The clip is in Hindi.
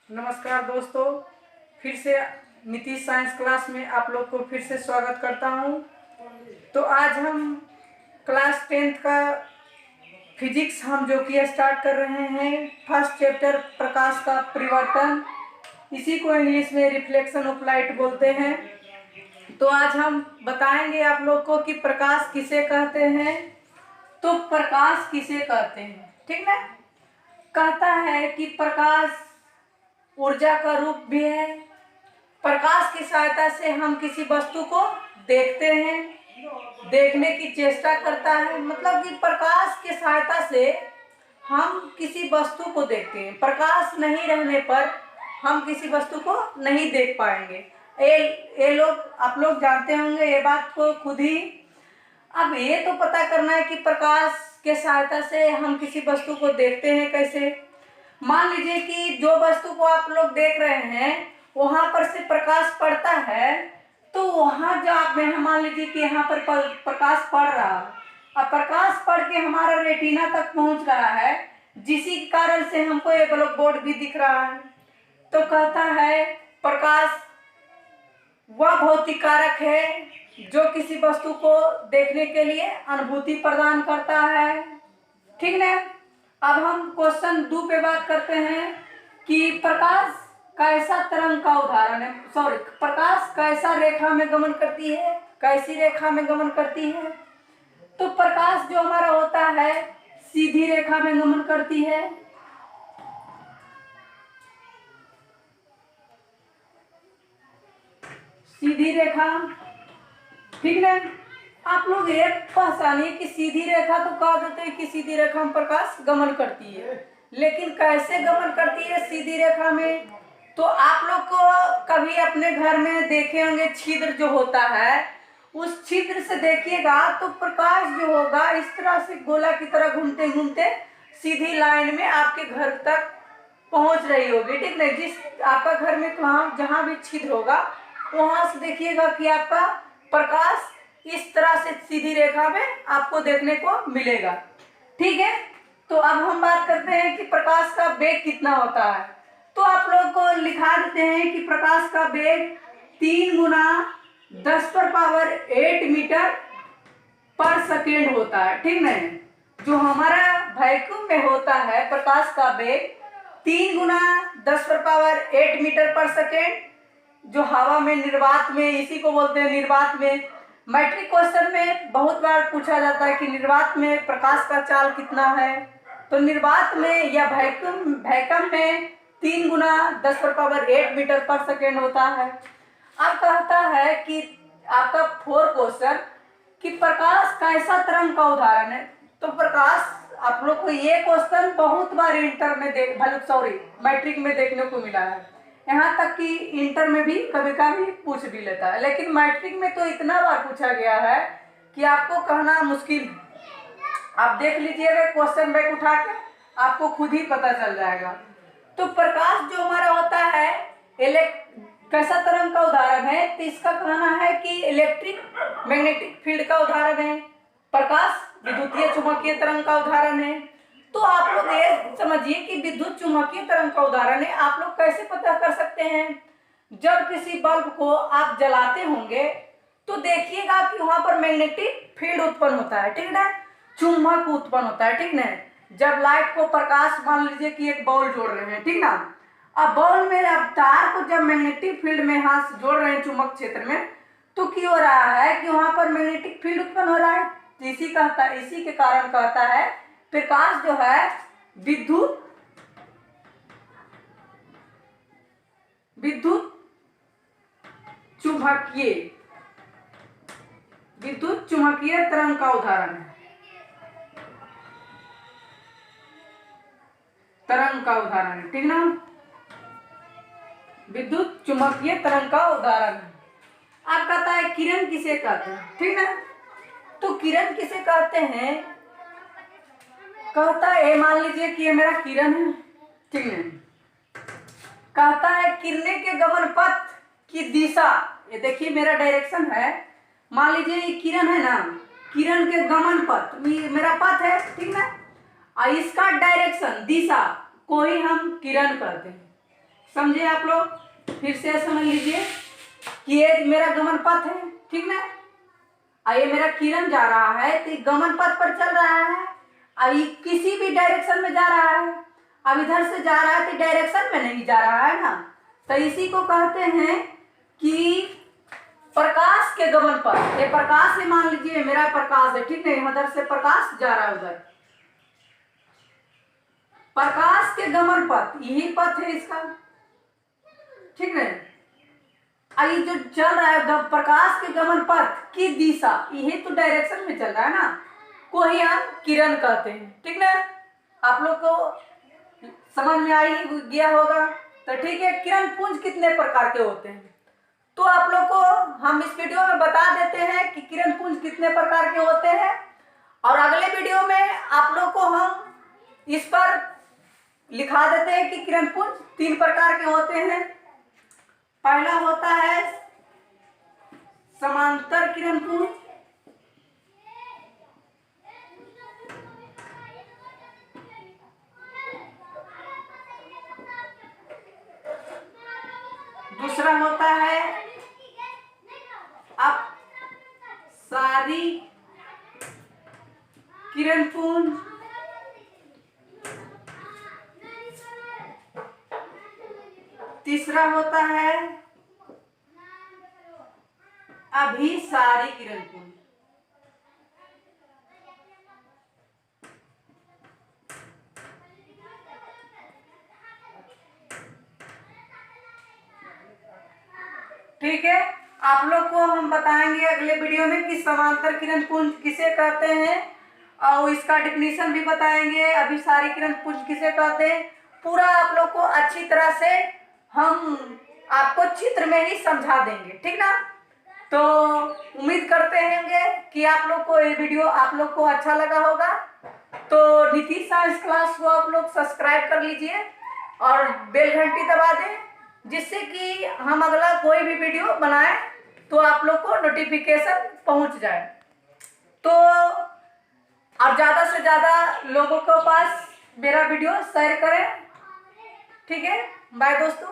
नमस्कार दोस्तों, फिर से नीतीश साइंस क्लास में आप लोग को फिर से स्वागत करता हूं। तो आज हम क्लास 10th का फिजिक्स हम जो कि स्टार्ट कर रहे हैं। फर्स्ट चैप्टर प्रकाश का परिवर्तन, इसी को इंग्लिश में रिफ्लेक्शन ऑफ लाइट बोलते हैं। तो आज हम बताएंगे आप लोग को कि प्रकाश किसे कहते हैं। तो प्रकाश किसे कहते हैं, ठीक ना। कहता है कि प्रकाश ऊर्जा का रूप भी है। प्रकाश की सहायता से हम किसी वस्तु को देखते हैं, देखने की चेष्टा करता है। मतलब कि प्रकाश की सहायता से हम किसी वस्तु को देखते हैं। प्रकाश नहीं रहने पर हम किसी वस्तु को नहीं देख पाएंगे। ये लोग आप लोग जानते होंगे ये बात को खुद ही। अब ये तो पता करना है कि प्रकाश के सहायता से हम किसी वस्तु को देखते हैं कैसे। मान लीजिए कि जो वस्तु को आप लोग देख रहे हैं वहां पर से प्रकाश पड़ता है, तो वहां जो आप में मान लीजिए कि यहाँ पर प्रकाश पड़ रहा है, अब प्रकाश पड़ के हमारा रेटिना तक पहुंच रहा है, जिसी कारण से हमको ये ब्लैक बोर्ड भी दिख रहा है। तो कहता है प्रकाश वह भौतिक कारक है जो किसी वस्तु को देखने के लिए अनुभूति प्रदान करता है, ठीक ना। अब हम क्वेश्चन 2 पे बात करते हैं कि प्रकाश कैसा तरंग का उदाहरण है। प्रकाश कैसा रेखा में गमन करती है, कैसी रेखा में गमन करती है। तो प्रकाश जो हमारा होता है सीधी रेखा में गमन करती है। सीधी रेखा, ठीक ना। आप लोग ये पहचानिए कि सीधी रेखा तो कह देते हैं कि सीधी रेखा में प्रकाश गमन करती है, लेकिन कैसे गमन करती है सीधी रेखा में। तो आप लोग को कभी अपने घर में देखे होंगे छिद्र जो होता है, उस छिद्र से देखिएगा तो प्रकाश जो होगा इस तरह से गोला की तरह घूमते घूमते सीधी लाइन में आपके घर तक पहुंच रही होगी, ठीक ना। जिस आपका घर में जहां भी छिद्र होगा वहां से देखिएगा कि आपका प्रकाश इस तरह से सीधी रेखा में आपको देखने को मिलेगा, ठीक है। तो अब हम बात करते हैं कि प्रकाश का वेग कितना होता है। तो आप लोग को लिखा देते हैं कि प्रकाश का वेग 3 गुना 10⁸ मीटर पर सेकेंड होता है, ठीक ना। जो हमारा वैक्यूम में होता है प्रकाश का वेग 3 गुना 10⁸ मीटर पर सेकेंड, जो हवा में निर्वात में, इसी को बोलते हैं निर्वात में। मैट्रिक क्वेश्चन में बहुत बार पूछा जाता है कि निर्वात में प्रकाश का चाल कितना है। तो निर्वात में या वैक्यूम में 3 गुना 10⁸ मीटर पर सेकेंड होता है। अब कहता है कि आपका 4 क्वेश्चन कि प्रकाश कैसा तरंग का उदाहरण है। तो प्रकाश आप लोग को ये क्वेश्चन बहुत बार मैट्रिक में देखने को मिला है। यहाँ तक कि इंटर में भी कभी कभी पूछ भी लेता है, लेकिन मैट्रिक में तो इतना बार पूछा गया है कि आपको कहना मुश्किल है। आप देख लीजिएगा क्वेश्चन बैक उठा के, आपको खुद ही पता चल जाएगा। तो प्रकाश जो हमारा होता है कैसा तरंग का उदाहरण है, तो इसका कहना है कि इलेक्ट्रिक मैग्नेटिक फील्ड का उदाहरण है। प्रकाश विद्युतीय चुंबकीय तरंग का उदाहरण है। तो आप लोग ये समझिए कि विद्युत चुंबकीय तरंग का उदाहरण है। आप लोग कैसे पता कर सकते हैं, जब किसी बल्ब को आप जलाते होंगे तो देखिएगा कि वहां पर मैग्नेटिक फील्ड उत्पन्न होता है, ठीक ना, चुंबक उत्पन्न होता है, ठीक ना। जब लाइट को प्रकाश, मान लीजिए कि एक बॉल जोड़ रहे हैं, ठीक ना। अब बॉल में अब तार को जब मैग्नेटिक फील्ड में हाथ जोड़ रहे हैं चुंबक क्षेत्र में, तो क्या हो रहा है कि वहां पर मैग्नेटिक फील्ड उत्पन्न हो रहा है। इसी के कारण कहता है प्रकाश जो है विद्युत चुंबकीय तरंग का उदाहरण है। ठीक ना, विद्युत चुंबकीय तरंग का उदाहरण है। आप कहता है किरण किसे कहते हैं, ठीक ना। तो किरण किसे कहते हैं, कहता है मान लीजिए कि ये मेरा किरण है, ठीक है। कहता है किरणें के गमन पथ की दिशा, ये देखिए मेरा डायरेक्शन है। मान लीजिए ये किरण है ना, किरण के गमन पथ मेरा पथ है, ठीक ना। और इसका डायरेक्शन दिशा को ही हम किरण कहते हैं। समझे आप लोग? फिर से समझ लीजिए कि ये मेरा गमन पथ है, ठीक ना? ये मेरा किरण जा रहा है तो गमन पथ पर चल रहा है, ये किसी भी डायरेक्शन में जा रहा है। अब इधर से जा रहा है तो डायरेक्शन में नहीं जा रहा है ना, तो इसी को कहते हैं कि प्रकाश के गमन पथ। ये प्रकाश है, मान लीजिए मेरा प्रकाश है, ठीक है, इधर से प्रकाश जा रहा है उधर, प्रकाश के गमन पथ यही पथ है इसका, ठीक है। ये जो चल रहा है प्रकाश के गमन पथ की दिशा, यही तो डायरेक्शन में चल रहा है ना, को ही हम किरण कहते हैं, ठीक ना? आप लोग को समझ में आ ही गया होगा। तो ठीक है, किरण पुंज कितने प्रकार के होते हैं तो आप लोग को हम इस वीडियो में बता देते हैं कि किरण पुंज कितने प्रकार के होते हैं, और अगले वीडियो में आप लोग को हम इस पर लिखा देते हैं कि किरण पुंज 3 प्रकार के होते हैं। पहला होता है समांतर किरण पुंज, दूसरा होता है अपसारी किरण पुंज, तीसरा होता है अभिसारी किरण पुंज। ठीक है, आप लोग को हम बताएंगे अगले वीडियो में कि समांतर किरण पुंज किसे कहते हैं, और इसका डिफिनीशन भी बताएंगे, अभिसारी किरण पुंज किसे कहते हैं। पूरा आप लोग को अच्छी तरह से हम आपको चित्र में ही समझा देंगे, ठीक ना? तो उम्मीद करते हैं कि आप लोग को ये वीडियो आप लोग को अच्छा लगा होगा। तो नीतीश साइंस क्लास को आप लोग सब्सक्राइब कर लीजिए और बेल घंटी दबा दें, जिससे कि हम अगला कोई भी वीडियो बनाएं तो आप लोग को नोटिफिकेशन पहुंच जाए। तो और ज़्यादा से ज़्यादा लोगों के पास मेरा वीडियो शेयर करें, ठीक है? बाय दोस्तों।